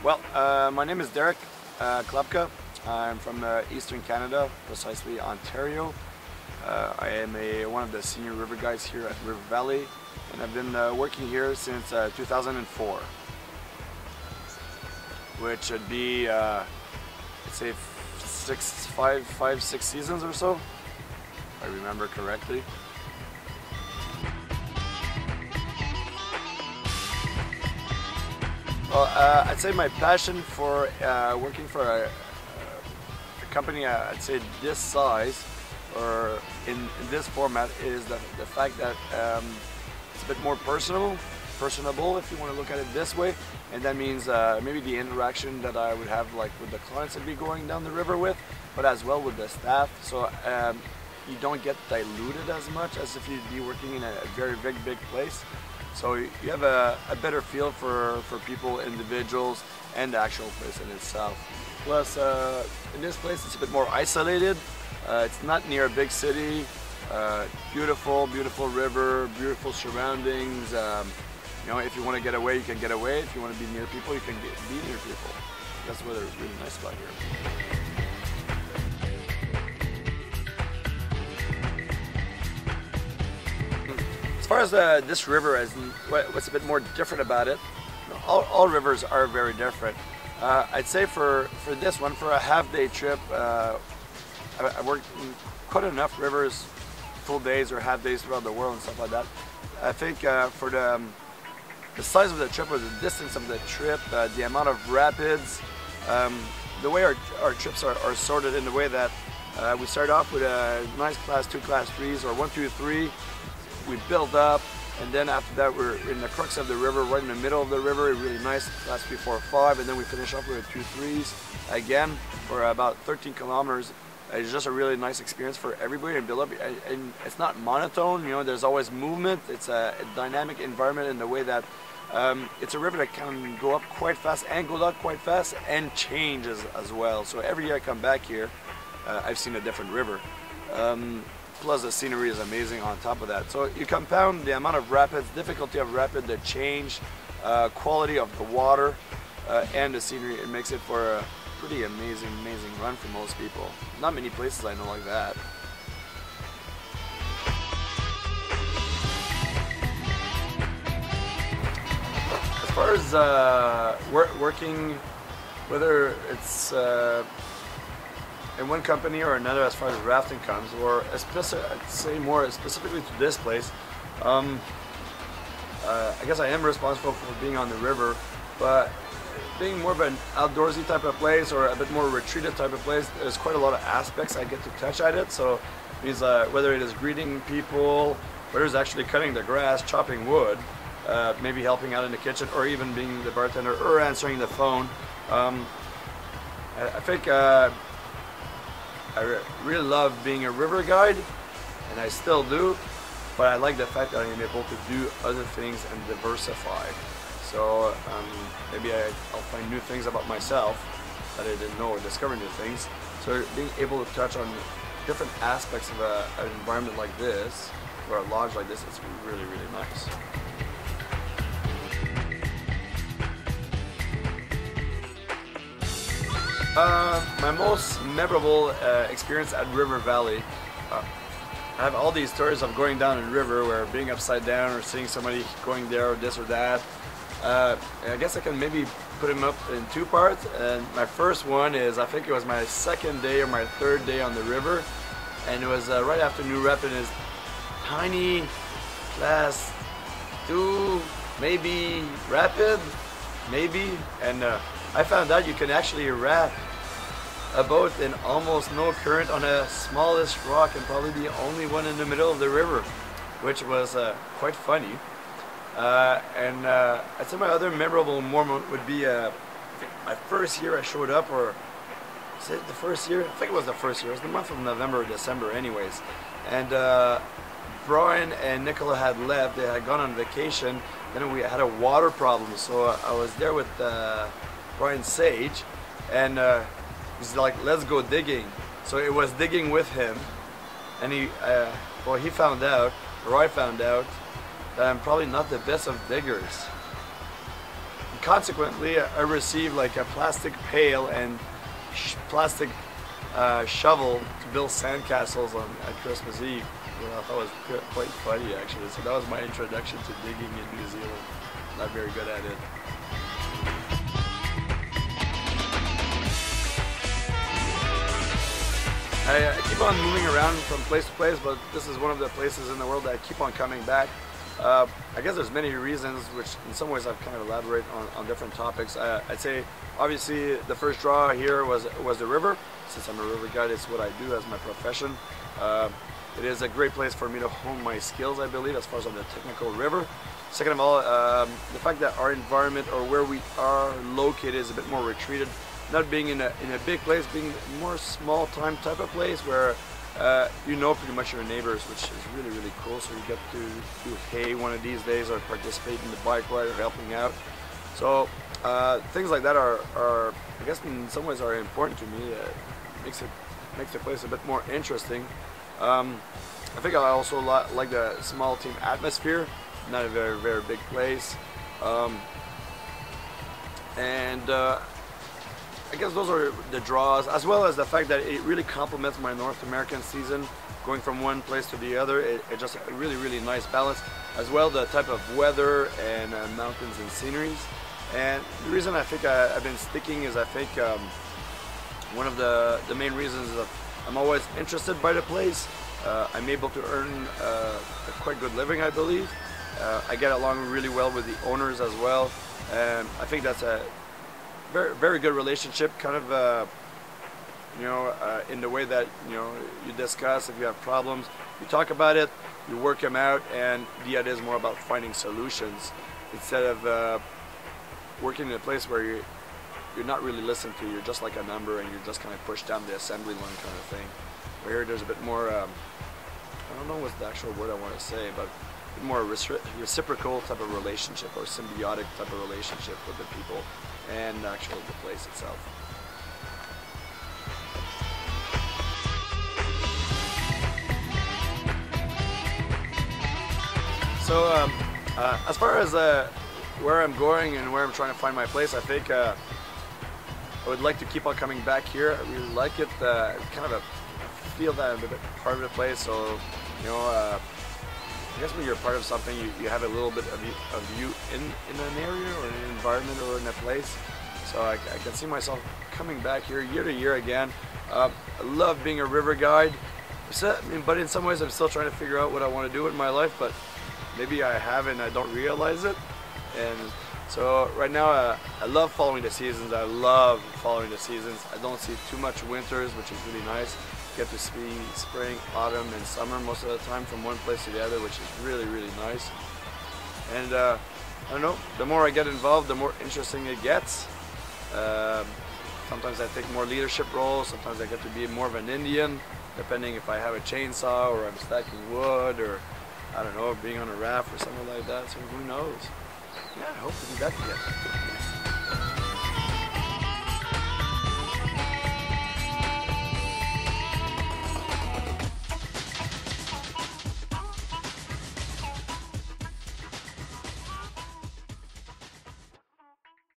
My name is Derek Klapka. I'm from Eastern Canada, precisely Ontario. I am one of the senior river guides here at River Valley, and I've been working here since 2004, which would be, I'd say, 6 seasons or so, if I remember correctly. Well, I'd say my passion for working for a company, I'd say this size, or in this format, is the fact that it's a bit more personable, if you want to look at it this way, and that means maybe the interaction that I would have like with the clients I'd be going down the river with, but as well with the staff. So you don't get diluted as much as if you'd be working in a very big place. So you have a better feel for people, individuals, and the actual place in itself. Plus, in this place, it's a bit more isolated. It's not near a big city. Beautiful river, beautiful surroundings. You know, if you want to get away, you can get away. If you want to be near people, you can be near people. That's what it's really nice about here. As far as this river, what's a bit more different about it, all rivers are very different. I'd say for this one, for a half-day trip, I worked in quite enough rivers, full days or half days throughout the world and stuff like that. I think for the size of the trip, or the distance of the trip, the amount of rapids, the way our trips are sorted in the way that we start off with a nice class 2, class 3s, or 1, 2, 3. We build up, and then after that we're in the crux of the river, right in the middle of the river, really nice, class 3, 4, 5, and then we finish off with 2, 3s again for about 13 kilometers. It's just a really nice experience for everybody and build up, and it's not monotone, you know, there's always movement. It's a dynamic environment in the way that it's a river that can go up quite fast and go down quite fast and change as well. So every year I come back here, I've seen a different river. Plus the scenery is amazing on top of that. So you compound the amount of rapids, difficulty of rapid, the change, quality of the water, and the scenery. It makes it for a pretty amazing run for most people. Not many places I know like that. As far as working, whether it's in one company or another, as far as rafting comes, or I'd say more specifically to this place, I guess I am responsible for being on the river, but being more of an outdoorsy type of place, or a bit more retreated type of place, there's quite a lot of aspects I get to touch at it. So it means whether it is greeting people, whether it's actually cutting the grass, chopping wood, maybe helping out in the kitchen, or even being the bartender, or answering the phone. I think I really love being a river guide, and I still do, but I like the fact that I'm able to do other things and diversify. So maybe I'll find new things about myself that I didn't know, or discover new things. So being able to touch on different aspects of an environment like this, or a lodge like this, is really nice. My most memorable experience at River Valley, I have all these stories of going down a river, where being upside down, or seeing somebody going there, or this or that. I guess I can maybe put them up in 2 parts. And my first one is, I think it was my 2nd day or my 3rd day on the river, and it was right after New Rapids, tiny class 2, maybe rapid, maybe, and I found out you can actually raft a boat in almost no current on a smallest rock, and probably the only one in the middle of the river, which was quite funny. And I'd say my other memorable moment would be my first year I showed up, or is it the first year? I think it was the first year. It was the month of November or December anyways. And Brian and Nicola had left. They had gone on vacation. Then we had a water problem, so I was there with Brian Sage, and he's like, let's go digging. So it was digging with him, and he found out, or I found out, that I'm probably not the best of diggers. consequently, I received like a plastic pail and plastic shovel to build sandcastles at Christmas Eve. I thought was quite funny actually. So that was my introduction to digging in New Zealand. Not very good at it. I keep on moving around from place to place, but this is one of the places in the world that I keep on coming back. I guess there's many reasons, which in some ways I've kind of elaborated on different topics. I'd say obviously the first draw here was the river. Since I'm a river guide, it's what I do as my profession. It is a great place for me to hone my skills, I believe, as far as on the technical river. Second of all, the fact that our environment or where we are located is a bit more retreated. Not being in a big place, being more small time type of place where you know pretty much your neighbors, which is really, really cool. So you get to do hay one of these days or participate in the bike ride or helping out. So things like that are, I guess in some ways are important to me. Makes the place a bit more interesting. I think I also like the small team atmosphere. Not a very, very big place. I guess those are the draws, as well as the fact that it really complements my North American season, going from one place to the other. It just a really, really nice balance, as well the type of weather and mountains and sceneries. And the reason I think I've been sticking is I think one of the main reasons is that I'm always interested by the place. I'm able to earn a quite good living, I believe. I get along really well with the owners as well, and I think that's a very, very good relationship, kind of in the way that you discuss if you have problems, you talk about it, you work them out, and the idea is more about finding solutions instead of working in a place where you're not really listened to. You're just like a number and you're just kind of pushed down the assembly line kind of thing. Where here there's a bit more I don't know what's the actual word I want to say, but more reciprocal type of relationship or symbiotic type of relationship with the people and actually the place itself. So as far as where I'm going and where I'm trying to find my place, I think I would like to keep on coming back here. I really like it. Kind of I feel that I'm a bit part of the place, so I guess when you're part of something, you have a little bit of you in an area or in an environment or in a place. So I can see myself coming back here year to year again. I love being a river guide, but in some ways I'm still trying to figure out what I want to do with my life, but maybe I have and I don't realize it. And so right now I love following the seasons. I don't see too much winters, which is really nice. Get to see spring, autumn, and summer most of the time from one place to the other, which is really, really nice. And I don't know, the more I get involved, the more interesting it gets. Sometimes I take more leadership roles, sometimes I get to be more of an Indian, depending if I have a chainsaw or I'm stacking wood or, I don't know, being on a raft or something like that, so who knows. Yeah, I hope to be back again.